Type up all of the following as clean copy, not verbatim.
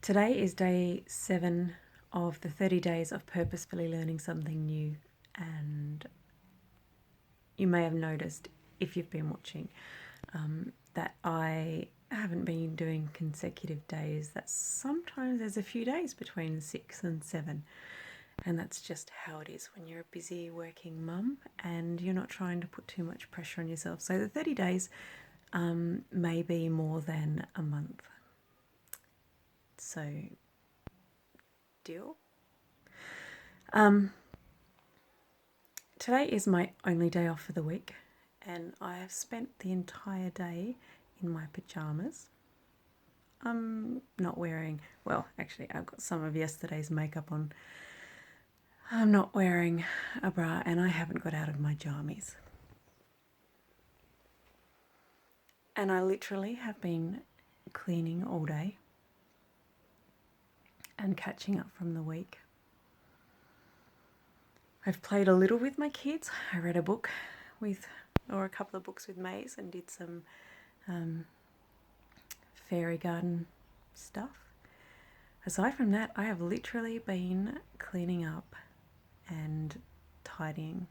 Today is day 7 of the 30 days of purposefully learning something new, and you may have noticed if you've been watching that I haven't been doing consecutive days. That sometimes there's a few days between 6 and 7, and that's just how it is when you're a busy working mum and you're not trying to put too much pressure on yourself. So the 30 days may be more than a month. So, deal? Today is my only day off for the week, and I have spent the entire day in my pyjamas. I'm not wearing, well, actually, I've got some of yesterday's makeup on. I'm not wearing a bra, and I haven't got out of my jammies. And I literally have been cleaning all day and catching up from the week. I've played a little with my kids. I read a book or a couple of books with Maze, and did some fairy garden stuff. Aside from that, I have literally been cleaning up and tidying.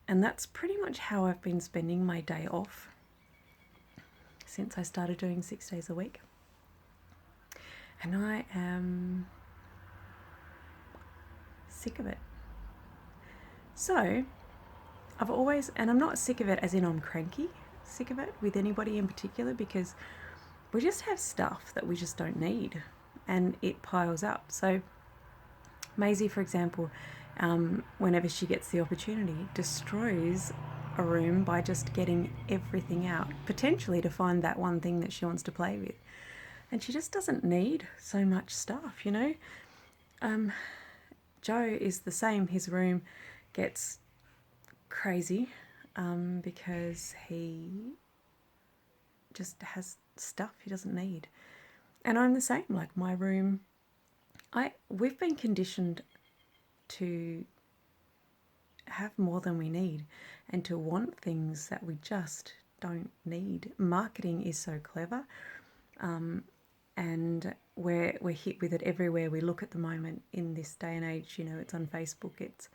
And that's pretty much how I've been spending my day off since I started doing 6 days a week. And I am sick of it. So, and I'm not sick of it as in I'm cranky, sick of it with anybody in particular, because we just have stuff that we just don't need and it piles up. So Maisie, for example, whenever she gets the opportunity, destroys a room by just getting everything out, potentially to find that one thing that she wants to play with. And she just doesn't need so much stuff, you know. Joe is the same. His room gets crazy because he just has stuff he doesn't need. And I'm the same. Like my room, we've been conditioned to have more than we need and to want things that we just don't need. Marketing is so clever, and we're hit with it everywhere we look at the moment in this day and age. You know, it's on Facebook. It's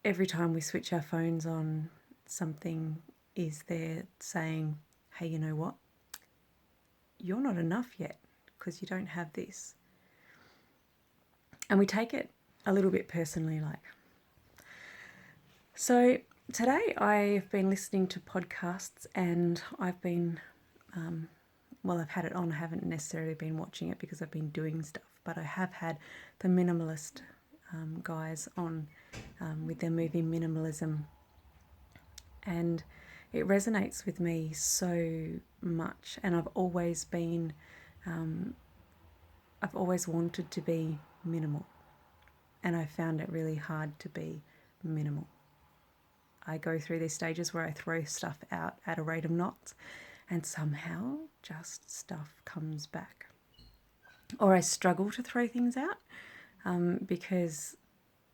every time we switch our phones on, something is there saying, "Hey, you know what? You're not enough yet because you don't have this." And we take it a little bit personally, like. So today I've been listening to podcasts, and I've been, I've had it on. I haven't necessarily been watching it because I've been doing stuff, but I have had the Minimalist guys on with their movie Minimalism, and it resonates with me so much. And I've always wanted to be minimal, and I found it really hard to be minimal. I go through these stages where I throw stuff out at a rate of knots, and somehow just stuff comes back. Or I struggle to throw things out because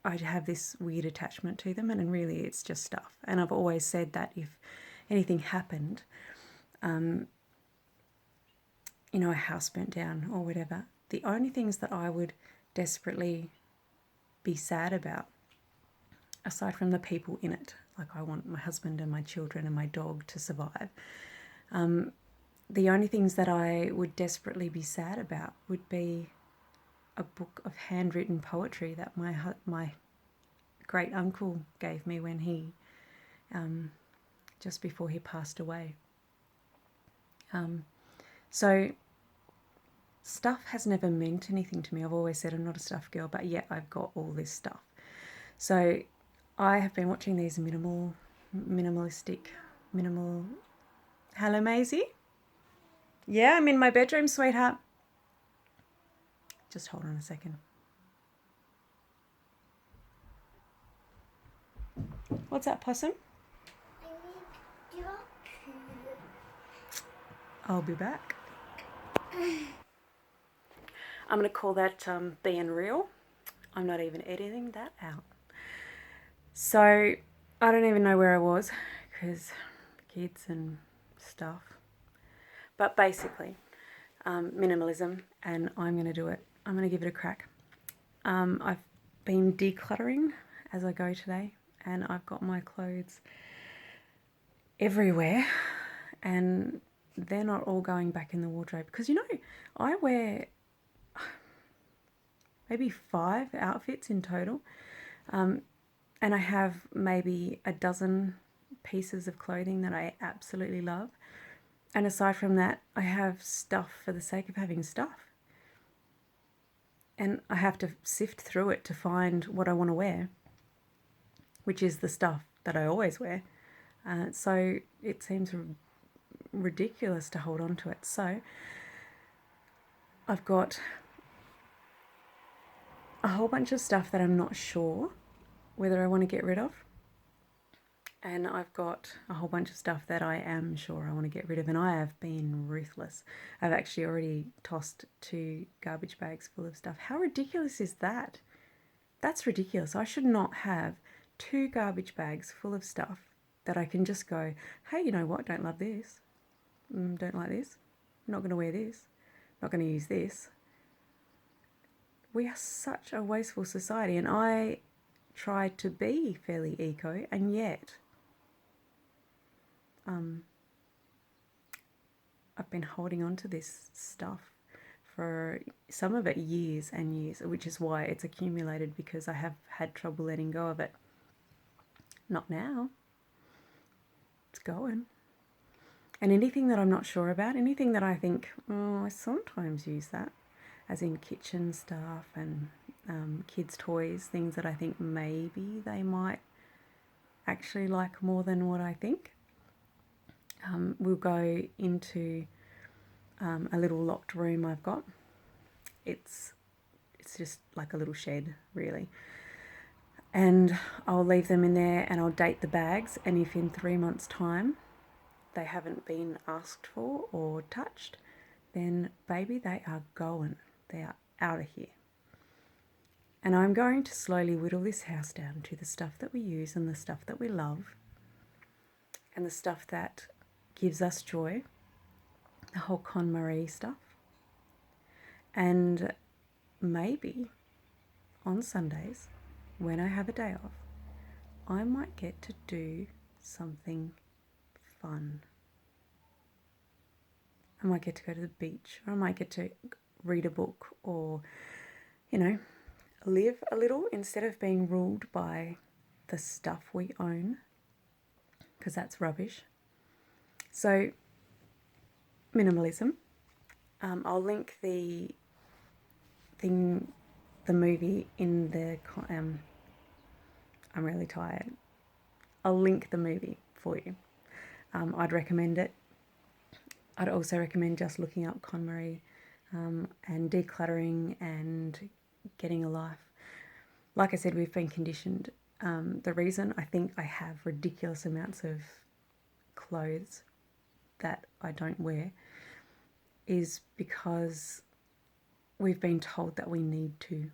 I have this weird attachment to them, and really it's just stuff. And I've always said that if anything happened, a house burnt down or whatever, the only things that I would desperately be sad about, aside from the people in it, like I want my husband and my children and my dog to survive, the only things that I would desperately be sad about would be a book of handwritten poetry that my great uncle gave me when he, just before he passed away. So stuff has never meant anything to me. I've always said I'm not a stuff girl, but yet I've got all this stuff. So I have been watching these minimal. Hello, Maisie. Yeah, I'm in my bedroom, sweetheart. Just hold on a second. What's that, Possum? I need your poo. I'll be back. I'm going to call that being real. I'm not even editing that out. So I don't even know where I was because kids and stuff. But basically, minimalism, and I'm going to do it. I'm going to give it a crack. I've been decluttering as I go today, and I've got my clothes everywhere, and they're not all going back in the wardrobe because, you know, I wear maybe 5 outfits in total, and I have maybe a dozen pieces of clothing that I absolutely love, and aside from that I have stuff for the sake of having stuff, and I have to sift through it to find what I want to wear, which is the stuff that I always wear. So it seems ridiculous to hold on to it. So I've got a whole bunch of stuff that I'm not sure whether I want to get rid of, and I've got a whole bunch of stuff that I am sure I want to get rid of, and I have been ruthless. I've actually already tossed 2 garbage bags full of stuff. How ridiculous is that? That's ridiculous. I should not have 2 garbage bags full of stuff that I can just go, hey, you know what, don't love this, don't like this, not going to wear this, not going to use this. We are such a wasteful society, and I try to be fairly eco, and yet I've been holding on to this stuff for some of it years and years, which is why it's accumulated, because I have had trouble letting go of it. Not now. It's going. And anything that I'm not sure about, anything that I think, oh, I sometimes use that, as in kitchen stuff and kids' toys, things that I think maybe they might actually like more than what I think. We'll go into a little locked room I've got. It's just like a little shed, really. And I'll leave them in there, and I'll date the bags, and if in 3 months' time they haven't been asked for or touched, then baby, they are going. They are out of here. And I'm going to slowly whittle this house down to the stuff that we use and the stuff that we love and the stuff that gives us joy, the whole KonMari stuff. And maybe on Sundays, when I have a day off, I might get to do something fun. I might get to go to the beach, or I might get to read a book, or, you know, live a little instead of being ruled by the stuff we own, because that's rubbish. So, minimalism. I'll link the movie in the. I'm really tired. I'll link the movie for you. I'd recommend it. I'd also recommend just looking up KonMari and decluttering and getting a life. Like I said, we've been conditioned. The reason I think I have ridiculous amounts of clothes that I don't wear is because we've been told that we need to.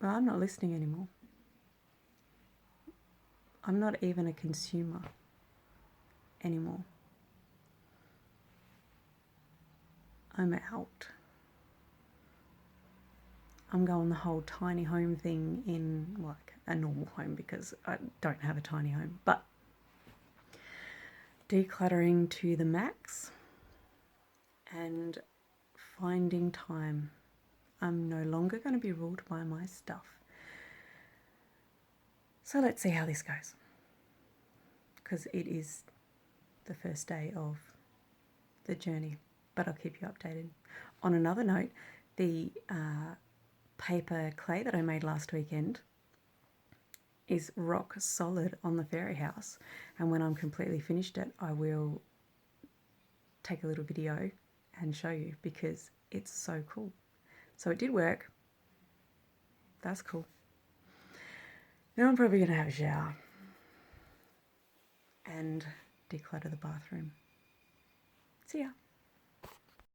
Well, I'm not listening anymore. I'm not even a consumer anymore. I'm out. I'm going the whole tiny home thing in like a normal home, because I don't have a tiny home, but decluttering to the max and finding time. I'm no longer going to be ruled by my stuff. So let's see how this goes, because it is the first day of the journey, but I'll keep you updated. On another note, the paper clay that I made last weekend is rock solid on the fairy house, and when I'm completely finished it, I will take a little video and show you, because it's so cool. So it did work. That's cool. Now I'm probably going to have a shower and declutter the bathroom. See ya.